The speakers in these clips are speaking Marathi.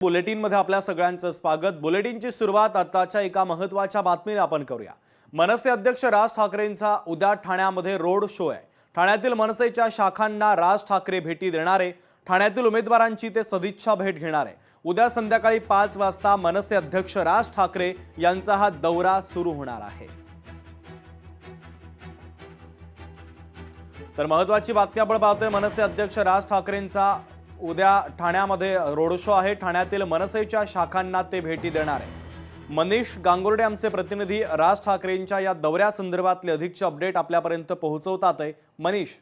बुलेटिनमध्ये आपल्या सगळ्यांचं स्वागत। बुलेटिनची सुरुवात आताच्या एका महत्त्वाच्या बातमीने आपण करूया। मनसे अध्यक्ष राज ठाकरेंचा उद्या ठाण्यामध्ये रोड शो आहे। ठाण्यातील मनसेच्या शाखांना राज ठाकरे भेटी देणार आहे। ठाण्यातील उमेदवारांची ते सदिच्छा भेट घेणार आहे। उद्या संध्याकाळी 5 वाजता मनसे अध्यक्ष राज ठाकरे यांचा हा दौरा सुरू होणार आहे। तर महत्त्वाची बातमी आपण पाहतोय, मनसे अध्यक्ष राज ठाकरेंचा उद्या ठाण्यामध्ये रोड शो आहे। ठाण्यातील मनसेच्या शाखांना ते भेटी देणार आहे। मनीष गांगुर्डे आमचे प्रतिनिधी राज ठाकरेंच्या या दौऱ्यासंदर्भातले अधिकचे अपडेट आपल्यापर्यंत पोहोचवतात आहे। मनीष,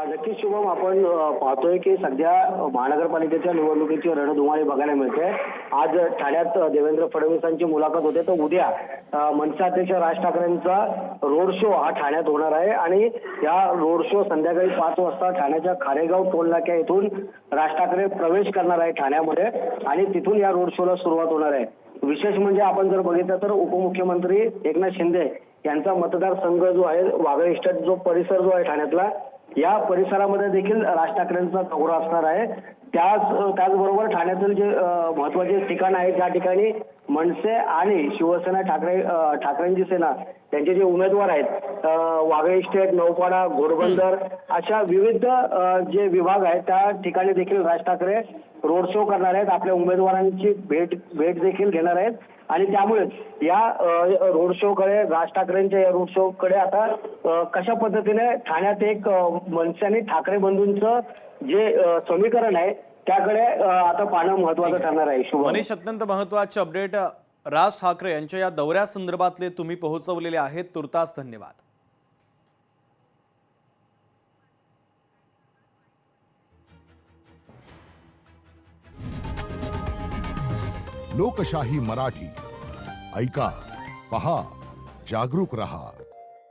नक्कीच शुभम, आपण पाहतोय की सध्या महानगरपालिकेच्या निवडणुकीची रणधुमाळी बघायला मिळते। आज ठाण्यात देवेंद्र फडणवीसांची मुलाखत होते, तर उद्या मनसे अध्यक्ष राज ठाकरेंचा रोड शो हा ठाण्यात होणार आहे आणि या रोड शो संध्याकाळी 5 वाजता ठाण्याच्या खारेगाव टोल नाक्या येथून राज ठाकरे प्रवेश करणार आहे ठाण्यामध्ये आणि तिथून या रोड शोला सुरुवात होणार आहे। विशेष म्हणजे आपण जर बघितलं तर उपमुख्यमंत्री एकनाथ शिंदे यांचा मतदारसंघ जो आहे, वाघळे इस्टेट जो परिसर जो आहे ठाण्यातला, या परिसरामध्ये देखील राज ठाकरेंचा दौरा असणार आहे। त्याचबरोबर ठाण्यातील जे महत्त्वाचे ठिकाण आहे, ज्या ठिकाणी मनसे आणि शिवसेना ठाकरेंची सेना त्यांचे जे उमेदवार आहेत, वाघळे इस्टेट, नौपाडा, घोडबंदर अशा विविध जे विभाग आहेत त्या ठिकाणी देखील राज ठाकरे रोड शो करणार आहेत। आपल्या उमेदवारांची भेट देखील घेणार आहेत आणि त्यामुळे या रोड शो कडे, राज ठाकरेंच्या या रोड शो कडे आता कशा पद्धतीने ठाण्यात एक मनसे आणि ठाकरे बंधूंचं जे समीकरण आहे त्याकडे आता पाहणं महत्त्वाचं ठरणार आहे। मनीष, अत्यंत महत्त्वाचे अपडेट राज ठाकरे यांच्या या दौऱ्यासंदर्भातले तुम्ही पोहोचवलेले आहेत, तुर्तास धन्यवाद। लोकशाही मराठी ऐका, पहा, जागरूक रहा।